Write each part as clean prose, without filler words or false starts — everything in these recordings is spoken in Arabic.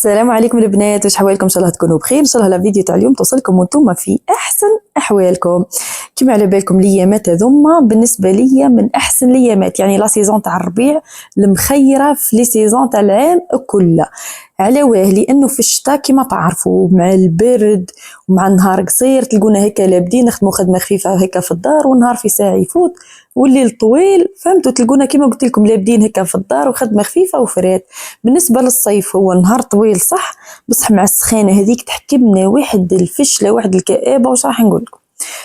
السلام عليكم البنات، واش حوالكم؟ ان شاء الله تكونوا بخير. ان شاء الله الفيديو تاع اليوم توصلكم وانتم في احسن احوالكم. كما على بالكم الايامات هذوما بالنسبه ليا من احسن الايامات، يعني لا سيزون تاع الربيع المخيره في لي سيزون تاع العام كله. على واه؟ لانه في الشتاء كما تعرفوا مع البرد ومع النهار قصير تلقونا هكا لابدين نخدموا خدمه خفيفه هكا في الدار، والنهار في ساعه يفوت والليل طويل، فهمتوا؟ تلقونا كما قلت لكم لابدين هكا في الدار وخدمه خفيفه وفرات. بالنسبه للصيف هو النهار طويل صح، بصح مع السخانه هذيك تحكمنا واحد الفشله واحد الكآبه. واش راح نقول لكم؟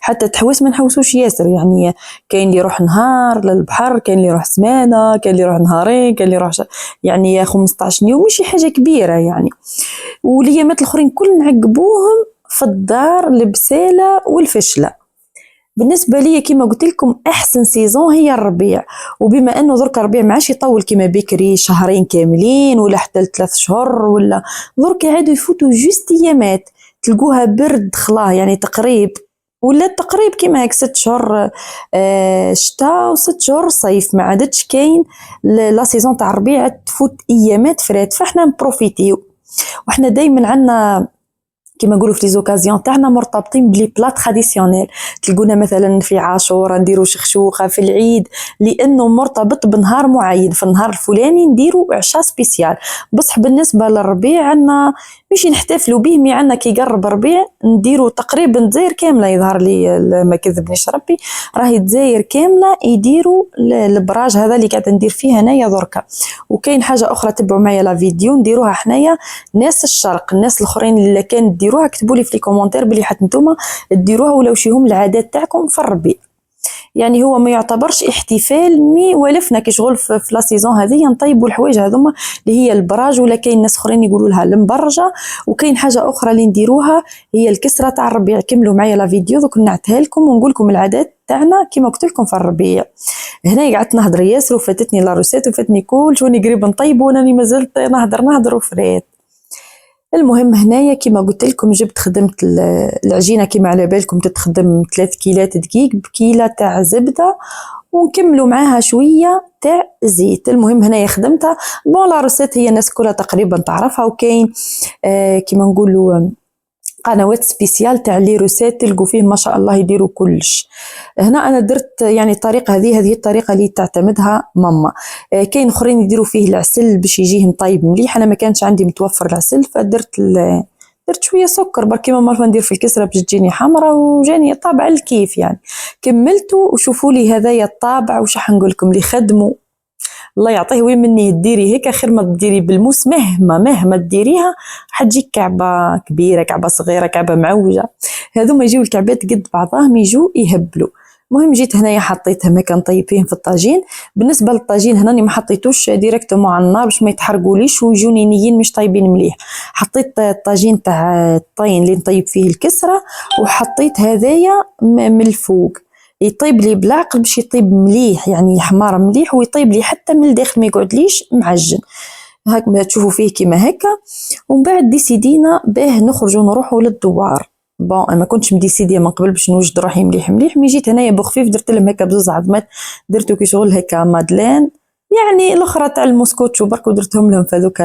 حتى تحوس ما نحوسوش ياسر، يعني كاين اللي يروح نهار للبحر، كاين اللي يروح سمانه، كاين اللي يروح نهارين، كاين اللي يروح يعني 15 يوم، ماشي حاجه كبيره يعني. والايامات الاخرين كل نعقبوهم في الدار البساله والفشله. بالنسبه لي كما قلت لكم احسن سيزون هي الربيع، وبما انه درك الربيع ما عادش يطول كما بكري شهرين كاملين ولا حتى 3 شهور، ولا درك عادوا يفوتوا جوست ايامات تلقوها برد خلاه، يعني تقريب ولا تقريب كما هيك 6 شهور شتاء و6 شهور صيف. ما عادتش كاين لا سيزون تاع الربيع تفوت ايامات فرات، فاحنا نبروفيتيو. وحنا دائما عندنا كما نقولوا في ليزوكازيون تاعنا مرتبطين بلي بلا تراديسيونيل. تلقونا مثلا في عاشوره نديروا شخشوخه، في العيد لانه مرتبط بنهار معين، في النهار الفلاني نديروا عشاء سبيسيال. بصح بالنسبه للربيع عندنا ماشي نحتفلوا به، مي عندنا كي يقرب ربيع نديروا تقريبا الجزائر كامله، يظهر لي ما كذبنيش ربي راهي الجزائر كامله يديروا البراج هذا اللي قاعده ندير فيه انايا دركا. وكاين حاجه اخرى تبعوا معايا لا فيديو نديروها حنايا ناس الشرق، الناس الاخرين اللي كان ديروها كتبوا لي في لي كومونتير بلي حتى نتوما ديروها ولا وش هم العادات تاعكم في الربيع. يعني هو ما يعتبرش احتفال، مي ولفنا كي شغل في لا سيزون هذه نطيبوا الحوايج هذوما اللي هي البراج، ولا كاين ناس اخرين يقولوا لها المبرجه. وكاين حاجه اخرى اللي نديروها هي الكسره تاع الربيع. كملوا معايا لا فيديو دوك نعتها لكم ونقول لكم العادات تاعنا كيما قلت لكم في الربيع. هنا قعدت نهضر ياسر وفاتتني لا روسيت وفاتني كلش وني قريب نطيب وناني مازلت نهضر وفريت. المهم هنايا كما قلت لكم جبت خدمت العجينه كما على بالكم تتخدم 3 كيلات دقيق بكيله تاع زبده، ونكملوا معاها شويه تاع زيت. المهم هنايا خدمتها بون لا روسيت هي الناس كلها تقريبا تعرفها، وكاين كما نقولوا قنوات سبيسيال تاع لي روسيت تلقوا فيه ما شاء الله يديروا كلش. هنا انا درت يعني الطريقه هذه الطريقه اللي تعتمدها ماما. كاين اخرين يديروا فيه العسل باش يجيه مطيب مليح، انا ما كانش عندي متوفر العسل فدرت درت شويه سكر برك كيما مرة ندير في الكسره باش تجيني حمراء، وجاني طابع الكيف يعني. كملته وشوفوا لي هذايا الطابع. وش راح نقول لكم اللي خدموا الله يعطيه وين مني ديري هيك خير ما تديري بالموس، مهما تديريها حتجيك كعبه كبيره كعبه صغيره كعبه معوجه. هذوما يجيو الكعبات قد بعضهم يجوا يهبلوا. المهم جيت هنايا حطيتها ما كنطيب فيهم في الطاجين. بالنسبه للطاجين هنا ما حطيتوش ديريكتومون على النار باش ما يتحرقوليش ويجوني نيين مش طايبين مليح. حطيت الطاجين تاع الطين اللي نطيب فيه الكسره، وحطيت هذايا من الفوق يطيب لي بالعقل باش يطيب مليح، يعني يحمر مليح ويطيب لي حتى من الداخل ما يقعدليش معجن. هاك ما تشوفوا فيه كيما هكا. ومن بعد ديسيدينا باه نخرجوا نروحوا للدوار. بون انا ما كنتش مديسيديه من قبل باش نوجد روحي مليح مي جيت هنايا بخفيف درت لهم هكا بزوز عظمات، درتو كي شغل هكا مادلين يعني الاخرى تاع الموسكوتشو برك ودرتهم لهم في هذوك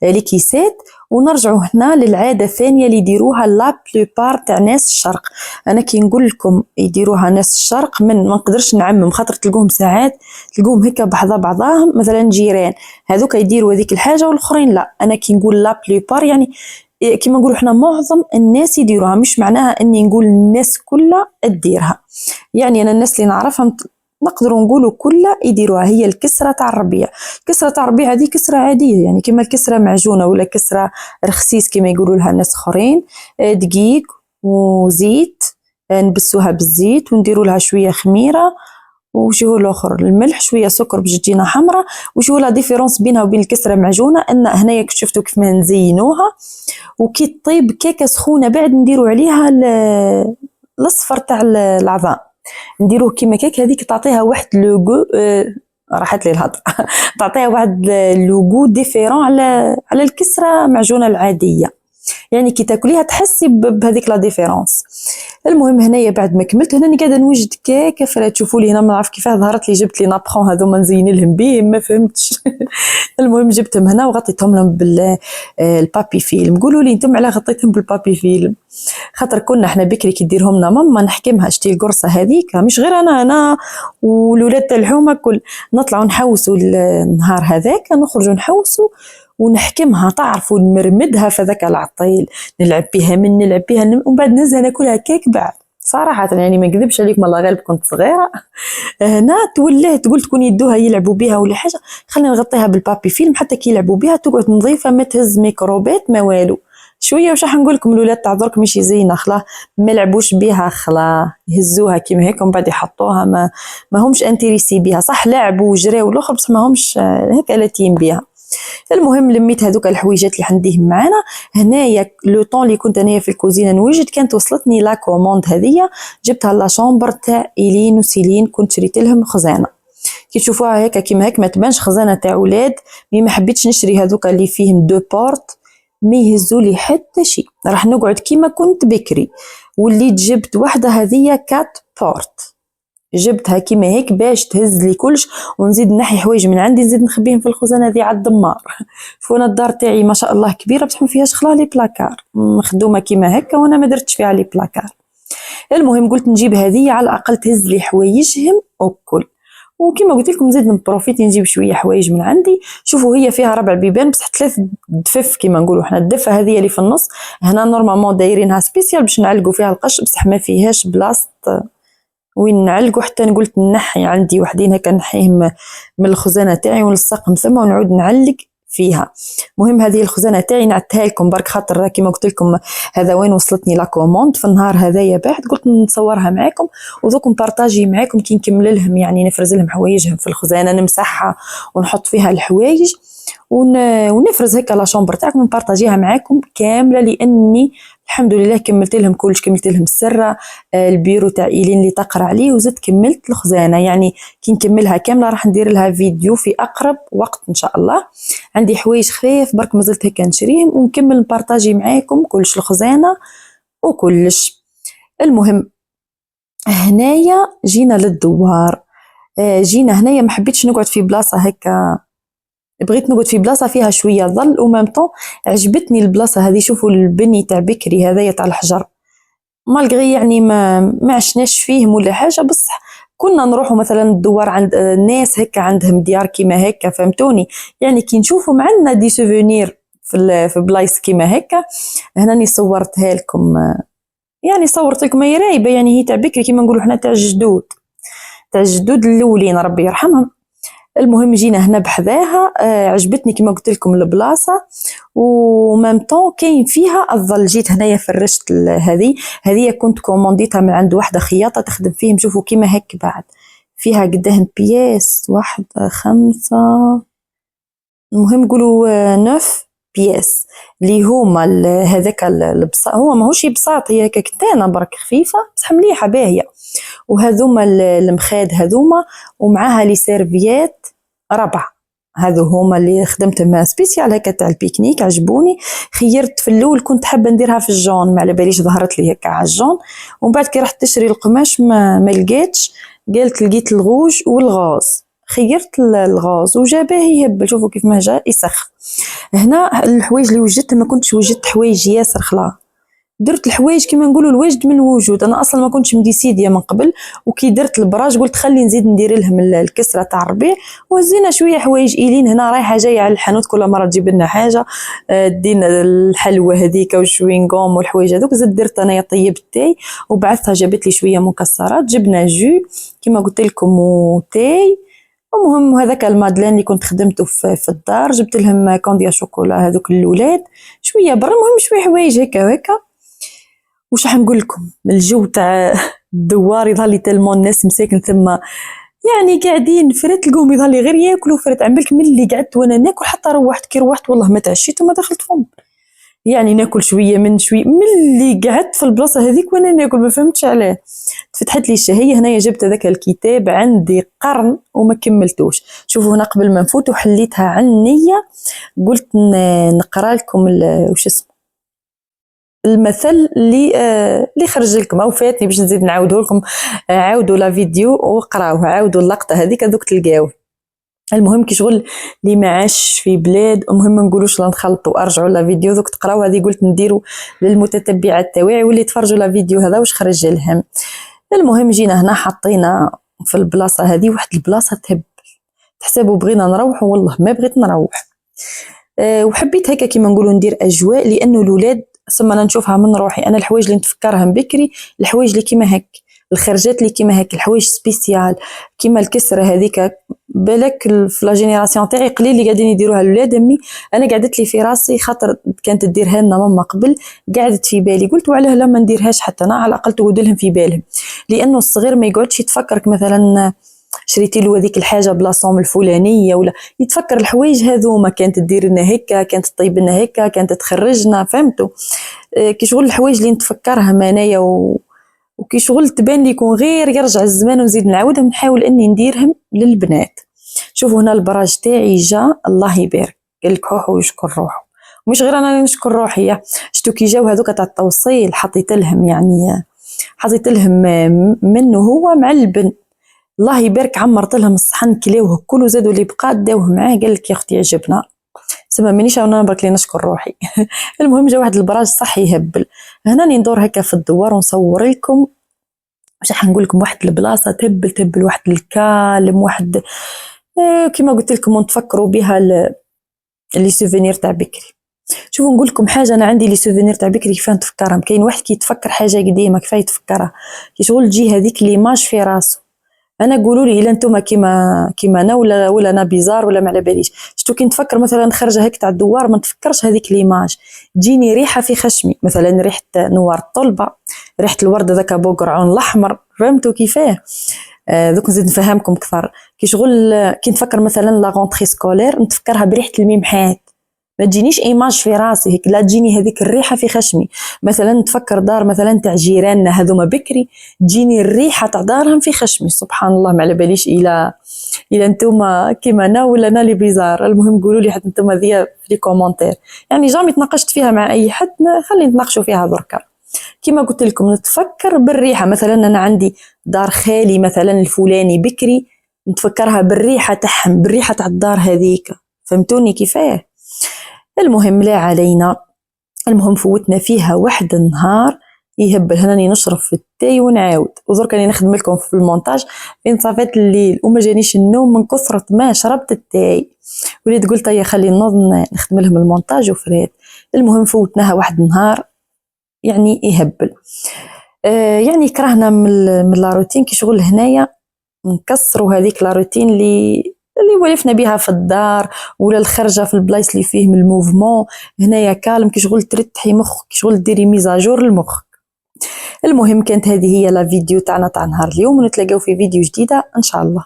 لي كيسات. ونرجعوا هنا للعاده الثانيه اللي يديروها لا بلوبار تاع ناس الشرق. انا كي نقول لكم يديروها ناس الشرق ما نقدرش نعمم، خاطر تلقوهم ساعات تلقوهم هكا بعضهم مثلا جيران هذوك يديروا هذيك الحاجه والاخرين لا. انا كي نقول لا بلوبار يعني كما نقولوا احنا معظم الناس يديروها، مش معناها اني نقول الناس كلها تديرها. يعني انا الناس اللي نعرفهم نقدروا نقولوا كلها يديروها. هي الكسره تاع الربيع. الكسره تاع الربيع هذه كسره عاديه يعني كما الكسره معجونه ولا كسره رخصيص كما يقولوا لها الناس اخرين. دقيق وزيت نبسوها بالزيت ونديروا لها شويه خميره وشو الاخر الملح شويه سكر باش تجينا حمراء. وشو لا ديفيرونس بينها وبين الكسره معجونه ان هنايا شفتوا كيف ما نزينوها وكي طيب كيكه سخونه بعد نديروا عليها الاصفر تاع العظام نديروه كيما كيك هذيك تعطيها واحد لوغو راحت لي الهضره تعطيها واحد لوغو ديفيرون على الكسره معجونه العاديه. يعني كي تاكليها تحسي بهذيك لا ديفيرونس. المهم هنايا بعد ما كملت هنا قاعده نوجد كيكه فرات. تشوفوا لي هنا ما نعرف كيفاه ظهرت لي، جبت لي نابخون هذوما نزين لهم بيه ما فهمتش. المهم جبتهم هنا وغطيتهم لهم بالبابي فيلم. قولوا لي انتم على غطيتهم بالبابي فيلم؟ خاطر كنا احنا بكري كي ديرهم لنا ماما نحكمها شتي القرصه هذيك، مش غير انا والولاد تاع الحومه كل نطلعوا نحوسوا النهار هذاك، نخرجوا نحوسوا ونحكمها تعرفوا نمرمدها في ذاك العطيل، نلعب بها ومن بعد نزهه ناكلها كيك بعد. صراحة يعني ما نكذبش عليكم الله غالب كنت صغيرة. هنا تولات قلت كون يدوها يلعبوا بها ولا حاجة خلينا نغطيها بالبابي فيلم حتى كي يلعبوا بها تقعد نظيفة ما تهز ميكروبات ما والو. شوية وش راح نقول لكم الولاد تاع درك ماشي زينة خلا ما لعبوش بها خلا يهزوها كيما هيك ومن بعد يحطوها ما همش انتريسي بها. صح لعبوا وجراو والاخر بس ما همش هيك لاتين بها. المهم لميت هذوك الحويجات اللي حنديهم معانا هنايا. لو طون اللي كنت انايا في الكوزينه نوجد كانت وصلتني لا كوموند هذيا جبتها لا شامبر تاع إيلين وسيلين، كنت شريت لهم خزانه كي تشوفوها هيك كيما هيك ما تبانش خزانه تاع ولاد. مي ما حبيتش نشري هذوك اللي فيهم دو بورت ما يهزوا لي حتى شيء، راح نقعد كيما كنت بكري. واللي جبت وحده هذيا كات بورت جبتها كيما هيك باش تهز لي كلش ونزيد نحي حوايج من عندي نزيد نخبيهم في الخزانه هذه على الدمار. شوفوا الدار تاعي ما شاء الله كبيره بصح ما فيهاش خلا لي بلاكار مخدومه كيما هكا وانا ما درتش فيها لي بلاكار. المهم قلت نجيب هذه على الاقل تهز لي حوايجهم وكل. وكما قلت لكم نزيد نبروفيتي نجيب شويه حوايج من عندي. شوفوا هي فيها 4 بيبان بصح 3 دفف كما نقولوا احنا. الدفه هذه اللي في النص هنا نورمالمون دايرينها سبيسيال باش نعلقوا فيها القش بصح ما فيهاش بلاصه وين نعلقوا. حتى قلت نحي عندي وحدين هكا نحيهم من الخزانه تاعي ونلصقهم ثم ونعود نعلق فيها. مهم هذه الخزانه تاعي نعتها لكم برك خاطر كيما قلت لكم هذا وين وصلتني لا كوموند في النهار هذايا بعد قلت نصورها معاكم وذوك نبارطاجي معاكم كي نكمل لهم يعني نفرز لهم حوايجهم في الخزانه نمسحها ونحط فيها الحوايج ونفرز هكا لا شامبر تاعكم نبارطاجيها معاكم كامله لاني الحمد لله كملت لهم كلش. كملت لهم السره البيرو تاع إيلين اللي تقرا عليه وزدت كملت الخزانه. يعني كي نكملها كامله راح ندير لها فيديو في اقرب وقت ان شاء الله. عندي حوايج خفيف برك مازلت هكا نشريهم ونكمل نبارطاجي معاكم كلش الخزانه وكلش. المهم هنايا جينا للدوار. جينا هنايا ما حبيتش نقعد في بلاصه هكا، بغيت نقعد في بلاصه فيها شويه ظل ومام طون عجبتني البلاصه هذه. شوفوا البني تاع بكري هذايا تاع الحجر مالغري يعني ما عشناش فيهم ولا حاجه بصح كنا نروحوا مثلا ندور عند ناس هكا عندهم ديار كيما هكا فهمتوني. يعني كي نشوفوا عندنا دي سوفونير في بلايص كيما هكا. هنا ني صورتها لكم يعني صورت لكم هي رايبه يعني هي تاع بكري كيما نقولوا حنا تاع الجدود الاولين ربي يرحمهم. المهم جينا هنا بحذاها عجبتني كما قلت لكم البلاصه ومام طون كاين فيها الظل. جيت هنايا فرشت هذه كنت كومونديتها من عند واحده خياطه تخدم فيهم. شوفوا كيما هيك بعد فيها قداهم بياس 1 5 المهم نقولوا 9 بياس اللي هما هذاك البساط. هو ماهوش بساط هي كتانه برك خفيفه بصح مليحه باهيه. وهذوما المخاد هذوما ومعاها لي سيرفيات 4 هذو هما اللي خدمتهم سبيسيال هكا تاع البيكنيك عجبوني. خيرت في الاول كنت حابه نديرها في الجون ما على باليش ظهرت لي هكا على الجون ومن بعد كي رحت تشري القماش ما لقيتش. قالت لقيت الغوج والغاز خيرت الغاز وجا باهي يهبل. شوفوا كيف ما جا يسخ. هنا الحوايج اللي وجدتها ما كنتش وجدت حوايج ياسر خلا درت الحوايج كيما نقولوا الوجد من الوجود. انا اصلا ما كنتش مديسيديه من قبل وكي درت البراج قلت خلي نزيد ندير لهم الكسره تاع الربيع وهزينا شويه حوايج. إيلين هنا رايحه جايه على الحانوت كل مره تجيب لنا حاجه دينا الحلوه هذيك والشوينغوم والحوايج هذوك. زدت درت انايا طيب التاي وبعثتها جابت لي شويه مكسرات. جبنا جو كيما قلت لكم وتاي. المهم هذاك المادلين اللي كنت خدمته في الدار جبت لهم كونديا شوكولا هذوك الاولاد شويه برا. المهم شويه حوايج هكا وهكا. وش راح نقول لكم الجو تاع الدوار يظهر لي تلمون الناس مساكن ثم يعني قاعدين فرات القوم يظهر لي غير ياكلوا فرات. عملك من اللي قعدت وانا ناكل حتى روحت كي روحت والله ما تعشيت وما دخلت فم يعني ناكل شويه من اللي قعدت في البلاصه هذيك وانا ناكل ما فهمتش عليه. تفتحت لي الشهيه هنايا جبت هذاك الكتاب عندي قرن وما كملتوش. شوفوا هنا قبل ما نفوت وحليتها عنية قلت نقرا لكم وش اسمه المثل اللي خرج لكم او فاتني باش نزيد نعاوده لكم. عاودوا لا فيديو وقراوه، عاودوا اللقطه هذيك دوك تلقاوه. المهم كي شغل اللي ما عاش في بلاد، المهم ما نقولوش لا نخلطوا، ارجعوا لا فيديو دوك تقراو. هذه قلت نديروا للمتتبعات تاوعي واللي تفرجوا لا فيديو هذا واش خرج لهم. المهم جينا هنا حطينا في البلاصه هذه واحد البلاصه تهب، تحسبوا بغينا نروح والله ما بغيت نروح. وحبيت هكا كيما نقولوا ندير اجواء، لانه الاولاد ثم انا نشوفها من روحي. انا الحوايج اللي نتفكرها بكري الحوايج اللي كيما هك، الخرجات اللي كيما هك، الحوايج سبيسيال كيما الكسره هذيك. بالك في لا جينيراسيون تاعي قليل اللي قاعدين يديروها الاولاد. امي انا قعدت لي في راسي خاطر كانت تديرها لنا ماما قبل، قعدت في بالي قلت وعلاه لا ما نديرهاش حتى انا، على الاقل تقعد لهم في بالهم. لانه الصغير ما يقعدش يتفكرك مثلا شريتي له هذيك الحاجه بلاصوم الفلانيه، ولا يتفكر الحوايج هذوما كانت تدير لنا هكا، كانت تطيب لنا هكا، كانت تخرجنا. فهمتوا؟ كي شغل الحوايج اللي نتفكرها مانايا وكي شغل تبان لي يكون غير يرجع الزمان ونزيد نعاودهم، نحاول اني نديرهم للبنات. شوفوا هنا البراج تاعي جا الله يبارك، قال لك روحوا ويشكر روحه. مش غير انا اللي نشكر روحي، شتو كي جاو هذوك تاع التوصيل حطيت لهم، يعني حطيت لهم منه هو مع البن. الله يبارك عمرت لهم الصحن كلاوه كله، زادوا اللي بقى داوه معاه. قال لك يا اختي عجبنا، سما مانيش انا برك لي نشكر روحي. المهم جا واحد البراج صح يهبل. هنا ندور هكا في الدوار ونصور لكم، واش راح نقول لكم واحد البلاصه تهبل واحد الكالم، واحد كيما قلت لكم ونتفكروا بها لي سوفينير تاع بكري. شوفوا نقول لكم حاجه، انا عندي لي سوفينير تاع بكري كيف نتفكرهم. كاين واحد كي يتفكر حاجه قديمه كيف يتفكرها، كي شغل تجي هذيك ليماج في راسه. انا قولوا لي الا انتم كيما انا ولا انا بيزار ولا ما على باليش. شتو كي نتفكر مثلا خرجه هيك تاع الدوار ما نتفكرش هذيك ليماج، تجيني ريحه في خشمي، مثلا ريحه نوار الطلبه، ريحه الورد ذاك بوقرعون الاحمر. فهمتوا كيفاه؟ دوك نزيد نفهمكم اكثر. كي شغل كي نتفكر مثلا لا غونطري سكولير نتفكرها بريحه الميمحات، ما تجينيش ايماج في راسي هيك، لا تجيني هذيك الريحه في خشمي. مثلا نتفكر دار مثلا تاع جيراننا هذوما بكري، تجيني الريحه تاع دارهم في خشمي. سبحان الله ما على باليش الى انتم كيما انا ولا انا لي بيزار. المهم قولوا لي حتى انتم ذي في لي كومونتير، يعني جامي تناقشت فيها مع اي حد، خلي نتناقشوا فيها دركا. كيما قلت لكم نتفكر بالريحه، مثلا انا عندي دار خالي مثلا الفلاني بكري، نتفكرها بالريحه تاعهم، بالريحه تاع الدار هذيك. فهمتوني كيفاه؟ المهم لا علينا. المهم فوتنا فيها واحد النهار يهبل. هناني نشرب في التاي ونعاود، ودرك راني نخدم لكم في المونتاج فين صافت الليل وما جانيش النوم من كثرة ما شربت التاي. وليت قلت يا خلي نوض نخدم لهم المونتاج وفريت. المهم فوتناها واحد النهار يعني يهبل. يعني كرهنا من لا روتين كي شغل هنايا نكسروا هذيك لا روتين اللي ولفنا بها في الدار، ولا الخرجه في البلايص اللي فيهم الموفمون. هنايا كالم كي شغل ترتحي مخك، كي شغل ديري ميزاجور لمخك. المهم كانت هذه هي لا فيديو تاعنا تاع نهار اليوم، ونتلاقاو في فيديو جديده ان شاء الله.